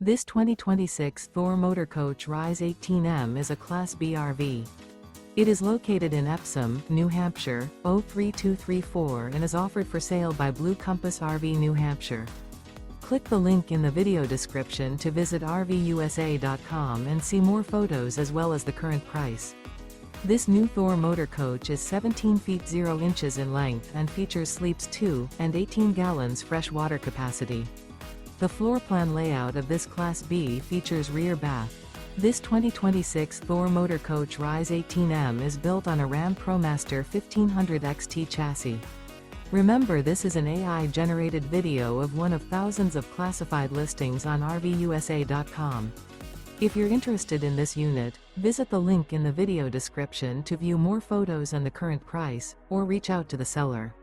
This 2026 Thor Motor Coach Rize 18M is a Class B RV. It is located in Epsom, New Hampshire, 03234 and is offered for sale by Blue Compass RV New Hampshire. Click the link in the video description to visit RVUSA.com and see more photos as well as the current price. This new Thor Motor Coach is 17 feet 0 inches in length and features sleeps 2 and 18 gallons fresh water capacity. The floor plan layout of this Class B features rear bath. This 2026 Thor Motor Coach Rize 18M is built on a RAM Promaster 1500 XT chassis. Remember, this is an AI-generated video of one of thousands of classified listings on RVUSA.com. If you're interested in this unit, visit the link in the video description to view more photos and the current price, or reach out to the seller.